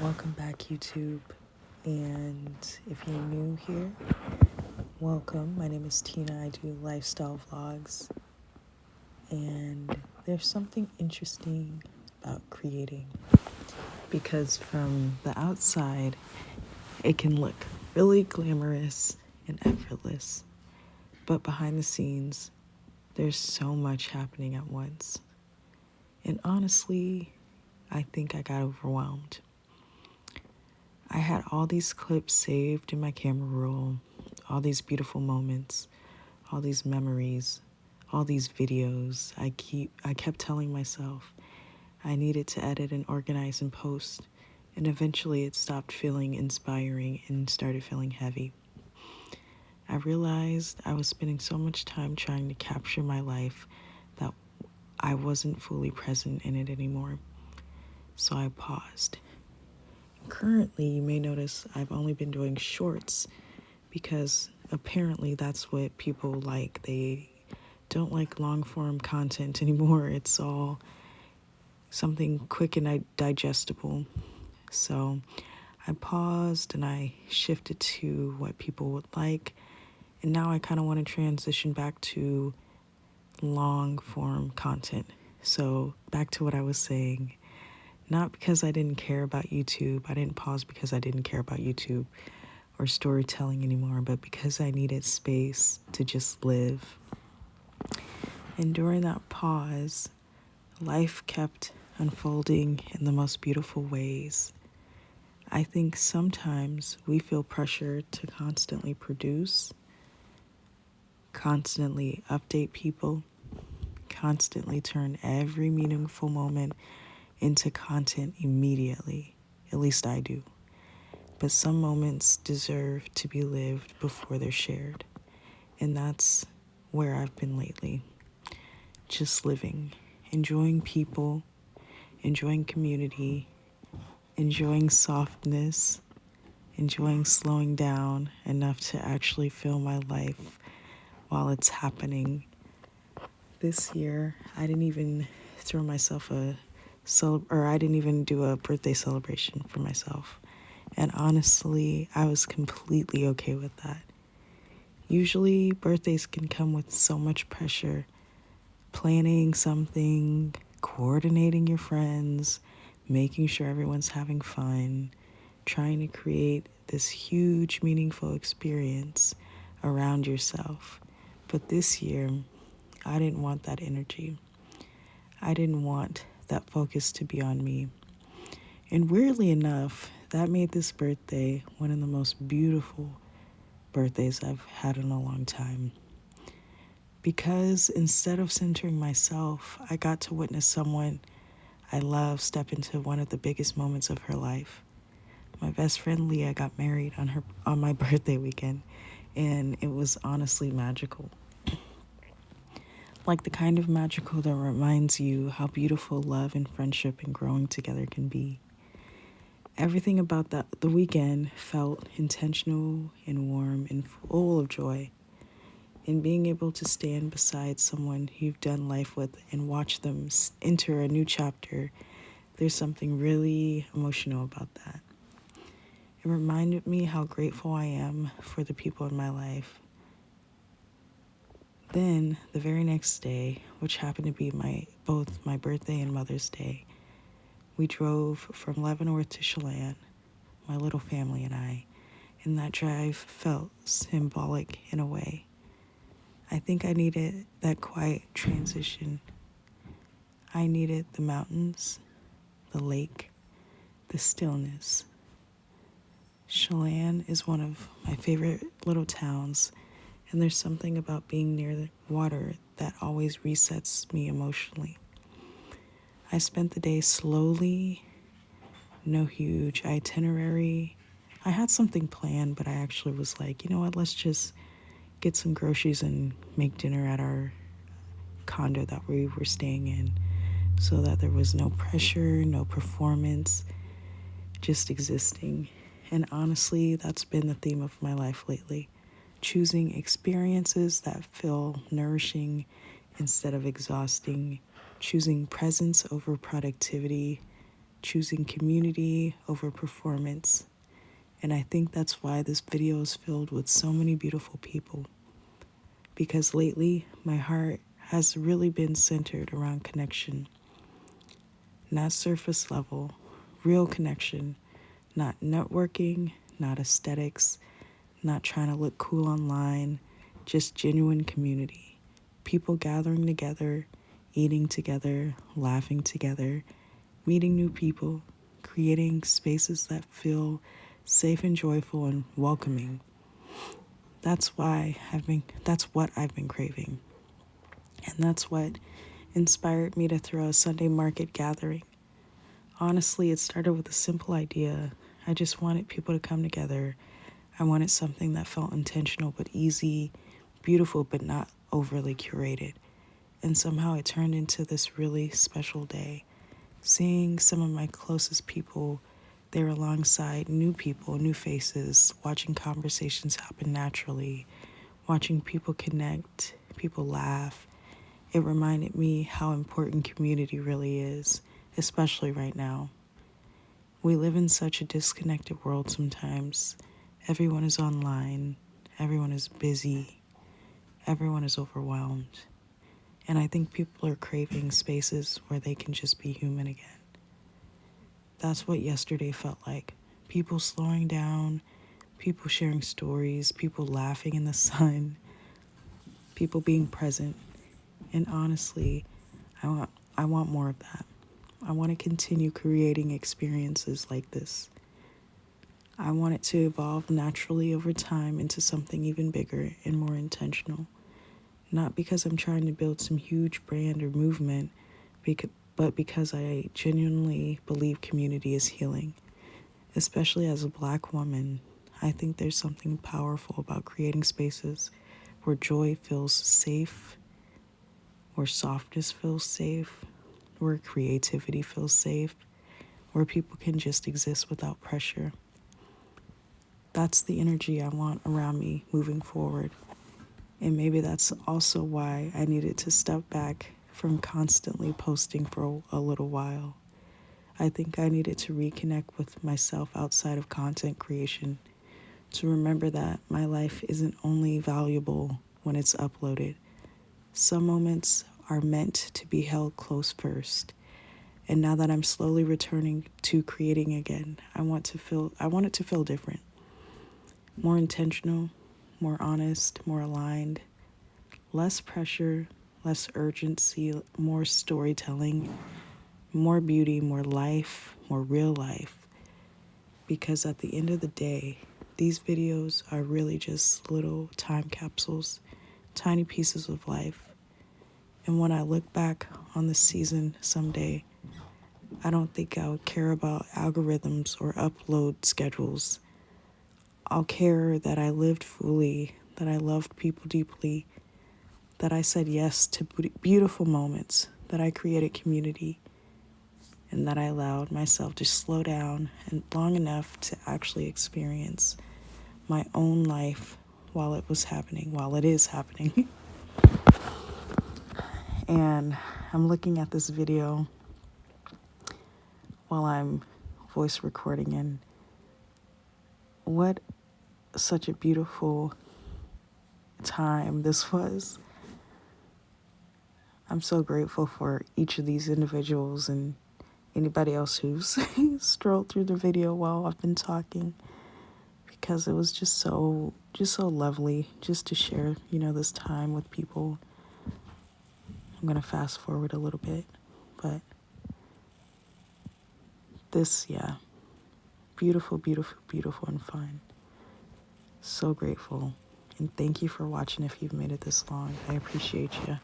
Welcome back, YouTube. And if you're new here, welcome. My name is Tina. I do lifestyle vlogs. And there's something interesting about creating because from the outside, it can look really glamorous and effortless. But behind the scenes, there's so much happening at once. And honestly, I think I got overwhelmed. I had all these clips saved in my camera roll, all these beautiful moments, all these memories, all these videos. I kept telling myself I needed to edit and organize and post, and eventually it stopped feeling inspiring and started feeling heavy. I realized I was spending so much time trying to capture my life that I wasn't fully present in it anymore. So I paused. Currently, you may notice I've only been doing shorts because apparently that's what people like. They don't like long form content anymore. It's all something quick and digestible. So I paused and I shifted to what people would like. And now I kind of want to transition back to long form content. So back to what I was saying. Not because I didn't care about YouTube. I didn't pause because I didn't care about YouTube or storytelling anymore, but because I needed space to just live. And during that pause, life kept unfolding in the most beautiful ways. I think sometimes we feel pressure to constantly produce, constantly update people, constantly turn every meaningful moment into content immediately. At least I do. But some moments deserve to be lived before they're shared. And that's where I've been lately. Just living, enjoying people, enjoying community, enjoying softness, enjoying slowing down enough to actually feel my life while it's happening. This year, I didn't even throw myself I didn't even do a birthday celebration for myself. And honestly, I was completely okay with that. Usually, birthdays can come with so much pressure. Planning something, coordinating your friends, making sure everyone's having fun, trying to create this huge, meaningful experience around yourself. But this year, I didn't want that energy. I didn't want that focus to be on me. And weirdly enough, that made this birthday one of the most beautiful birthdays I've had in a long time. Because instead of centering myself, I got to witness someone I love step into one of the biggest moments of her life. My best friend Leah got married on my birthday weekend, and it was honestly magical. Like the kind of magical that reminds you how beautiful love and friendship and growing together can be. Everything about the weekend felt intentional and warm and full of joy. And being able to stand beside someone you've done life with and watch them enter a new chapter, there's something really emotional about that. It reminded me how grateful I am for the people in my life. Then, the very next day, which happened to be both my birthday and Mother's Day, we drove from Leavenworth to Chelan, my little family and I, and that drive felt symbolic in a way. I think I needed that quiet transition. I needed the mountains, the lake, the stillness. Chelan is one of my favorite little towns, and there's something about being near the water that always resets me emotionally. I spent the day slowly, no huge itinerary. I had something planned, but I actually was like, you know what, let's just get some groceries and make dinner at our condo that we were staying in so that there was no pressure, no performance, just existing. And honestly, that's been the theme of my life lately. Choosing experiences that feel nourishing instead of exhausting, choosing presence over productivity, choosing community over performance. And I think that's why this video is filled with so many beautiful people. Because lately, my heart has really been centered around connection. Not surface level, real connection. Not networking, not aesthetics, not trying to look cool online, just genuine community. People gathering together, eating together, laughing together, meeting new people, creating spaces that feel safe and joyful and welcoming. That's what I've been craving. And that's what inspired me to throw a Sunday market gathering. Honestly, it started with a simple idea. I just wanted people to come together. I wanted something that felt intentional but easy, beautiful but not overly curated. And somehow it turned into this really special day. Seeing some of my closest people there alongside new people, new faces, watching conversations happen naturally, watching people connect, people laugh. It reminded me how important community really is, especially right now. We live in such a disconnected world sometimes. Everyone is online, everyone is busy, everyone is overwhelmed. And I think people are craving spaces where they can just be human again. That's what yesterday felt like. People slowing down, people sharing stories, people laughing in the sun, people being present. And honestly, I want more of that. I want to continue creating experiences like this. I want it to evolve naturally over time into something even bigger and more intentional. Not because I'm trying to build some huge brand or movement, but because I genuinely believe community is healing. Especially as a Black woman, I think there's something powerful about creating spaces where joy feels safe, where softness feels safe, where creativity feels safe, where people can just exist without pressure. That's the energy I want around me moving forward. And maybe that's also why I needed to step back from constantly posting for a little while. I think I needed to reconnect with myself outside of content creation, to remember that my life isn't only valuable when it's uploaded. Some moments are meant to be held close first. And now that I'm slowly returning to creating again, I want it to feel different. More intentional, more honest, more aligned, less pressure, less urgency, more storytelling, more beauty, more life, more real life. Because at the end of the day, these videos are really just little time capsules, tiny pieces of life. And when I look back on this season someday, I don't think I would care about algorithms or upload schedules. I'll care that I lived fully, that I loved people deeply, that I said yes to beautiful moments, that I created community, and that I allowed myself to slow down and long enough to actually experience my own life while it is happening. And I'm looking at this video while I'm voice recording, and what such a beautiful time this was. I'm so grateful for each of these individuals and anybody else who's strolled through the video while I've been talking, because it was just so lovely just to share, this time with people. I'm going to fast forward a little bit, but this, beautiful, beautiful, beautiful and fun. So grateful. And thank you for watching if you've made it this long. I appreciate you.